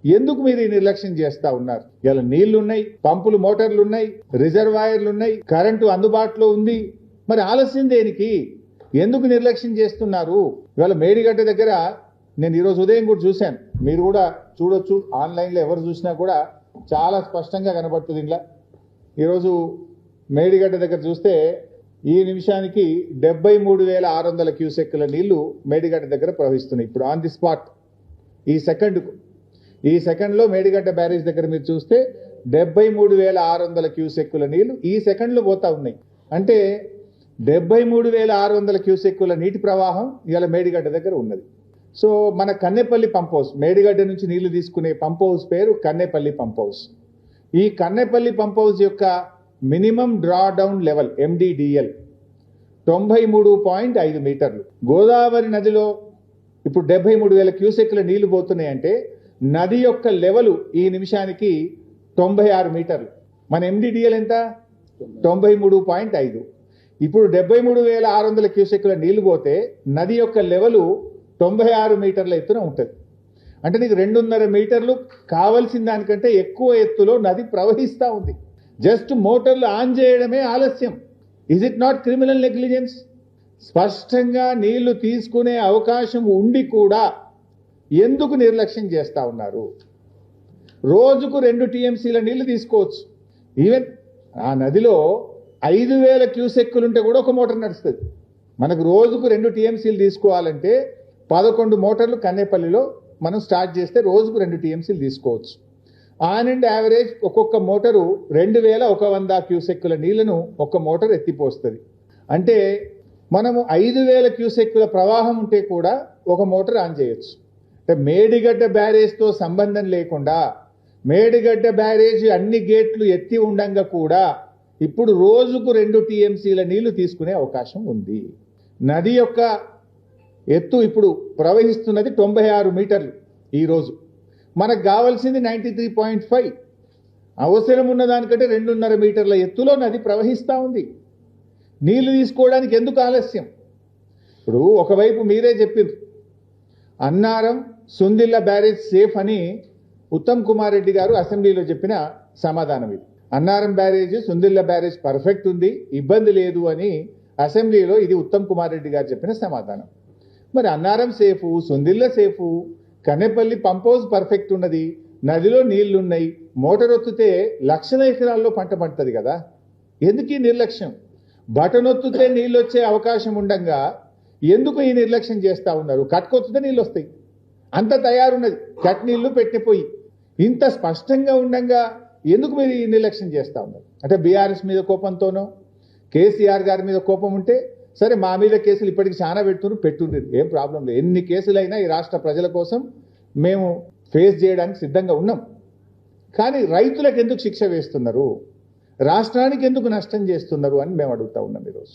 ఎందుకు మీరు ఈ నిర్లక్ష్యం చేస్తా ఉన్నారు? ఇలా నీళ్లున్నాయి, పంపులు మోటార్లు ఉన్నాయి, రిజర్వాయర్లు ఉన్నాయి, కరెంటు అందుబాటులో ఉంది. మరి ఆలస్యం దేనికి? ఎందుకు నిర్లక్ష్యం చేస్తున్నారు? ఇవాళ మేడిగడ్డ దగ్గర నేను ఈరోజు ఉదయం కూడా చూశాను, మీరు కూడా చూడొచ్చు, ఆన్లైన్లో ఎవరు చూసినా కూడా చాలా స్పష్టంగా కనబడుతుంది. ఇలా ఈరోజు మేడిగడ్డ దగ్గర చూస్తే ఈ నిమిషానికి 73,600 క్యూసెక్కుల నీళ్లు మేడిగడ్డ దగ్గర ప్రవహిస్తున్నాయి. ఇప్పుడు ఆన్ ది స్పాట్ ఈ సెకండ్లో మేడిగడ్డ బ్యారేజ్ దగ్గర మీరు చూస్తే 73,600 క్యూసెక్కుల నీళ్లు ఈ సెకండ్లో పోతా ఉన్నాయి. అంటే 73,600 క్యూసెక్కుల నీటి ప్రవాహం ఇవాళ మేడిగడ్డ దగ్గర ఉన్నది. సో మన కన్నెపల్లి పంప్ హౌస్, మేడిగడ్డ నుంచి నీళ్లు తీసుకునే పంప్ హౌస్ పేరు కన్నెపల్లి పంప్ హౌస్. ఈ కన్నెపల్లి పంప్ హౌస్ యొక్క minimum draw down level MDDL 93.5 మీటర్లు. గోదావరి నదిలో ఇప్పుడు 73,000 క్యూసెక్ల నీళ్లు పోతున్నాయంటే నది యొక్క లెవెల్ ఈ నిమిషానికి 96 మీటర్లు. మన MDDL ఎంత? 93.5. ఇప్పుడు 73,600 క్యూసెక్ల నీళ్లు పోతే నది యొక్క లెవెల్ 96 మీటర్ల ఎత్తున ఉంటుంది. అంటే నీకు 2.5 మీటర్లు కావలసిన దానికంటే ఎక్కువ ఎత్తులో నది ప్రవహిస్తూ ఉంది. జస్ట్ మోటార్లు ఆన్ చేయడమే ఆలస్యం. Is it not criminal negligence? స్పష్టంగా నీళ్లు తీసుకునే అవకాశం ఉండి కూడా ఎందుకు నిర్లక్ష్యం చేస్తూ ఉన్నారు? రోజుకు 2 TMCల నీళ్లు తీసుకోవచ్చు. ఈవెన్ ఆ నదిలో 5,000 క్యూసెక్కులుంటే కూడా ఒక మోటార్ నడుస్తుంది. మనకు రోజుకు 2 TMCలు తీసుకోవాలంటే 11 మోటార్లు కన్నేపల్లిలో మనం స్టార్ట్ చేస్తే రోజుకు 2 TMCలు తీసుకోవచ్చు. ఆన్ అండ్ యావరేజ్ ఒక్కొక్క మోటారు 2,100 క్యూసెక్కుల నీళ్లను ఒక్క మోటార్ ఎత్తిపోస్తుంది. అంటే మనము 5,000 క్యూసెక్కుల ప్రవాహం ఉంటే కూడా ఒక మోటార్ ఆన్ చేయొచ్చు. అంటే మేడిగడ్డ బ్యారేజ్తో సంబంధం లేకుండా మేడిగడ్డ బ్యారేజ్ అన్ని గేట్లు ఎత్తి ఉండంగా కూడా ఇప్పుడు రోజుకు 2 TMCల నీళ్లు తీసుకునే అవకాశం ఉంది. నది యొక్క ఎత్తు ఇప్పుడు ప్రవహిస్తున్నది 96 మీటర్లు. ఈరోజు మనకు కావాల్సింది 93.5. అవసరం ఉన్న దానికంటే 2.5 మీటర్ల ఎత్తులో నది ప్రవహిస్తూ ఉంది. నీళ్లు తీసుకోవడానికి ఎందుకు ఆలస్యం? ఇప్పుడు ఒకవైపు మీరే చెప్పిండ్రు అన్నారం సుందిల్ల బ్యారేజ్ సేఫ్ అని ఉత్తమ్ కుమార్ రెడ్డి గారు అసెంబ్లీలో చెప్పిన సమాధానం ఇది. Annaram barrage Sundilla barrage perfect ఉంది, ఇబ్బంది లేదు అని అసెంబ్లీలో ఇది ఉత్తమ్ కుమార్ రెడ్డి గారు చెప్పిన సమాధానం. మరి Annaram safe, Sundilla safe, Kannepalli pump house perfect ఉన్నది, నదిలో నీళ్లున్నాయి, మోటార్ ఒత్తితే లక్షల ఎకరాల్లో పంట పండుతుంది కదా. ఎందుకు ఈ నిర్లక్ష్యం? బటన్ ఒత్తితే నీళ్ళు వచ్చే అవకాశం ఉండగా ఎందుకు ఈ నిర్లక్ష్యం చేస్తూ ఉన్నారు? కట్టుకొచ్చితే నీళ్ళు వస్తాయి, అంత తయారున్నది, కట్ నీళ్లు పెట్టిపోయి ఇంత స్పష్టంగా ఉండగా ఎందుకు మీరు ఈ నిర్లక్ష్యం చేస్తూ ఉన్నారు? అంటే బీఆర్ఎస్ మీద కోపంతోనో కేసీఆర్ గారి మీద కోపం ఉంటే సరే, మా మీద కేసులు ఇప్పటికి చాలా పెట్టుండ్రు, ఏం ప్రాబ్లం లేదు. ఎన్ని కేసులైనా ఈ రాష్ట్ర ప్రజల కోసం మేము ఫేస్ చేయడానికి సిద్ధంగా ఉన్నాం. కానీ రైతులకు ఎందుకు శిక్ష వేస్తున్నారు? రాష్ట్రానికి ఎందుకు నష్టం చేస్తున్నారు అని మేము అడుగుతా ఉన్నాం ఈరోజు.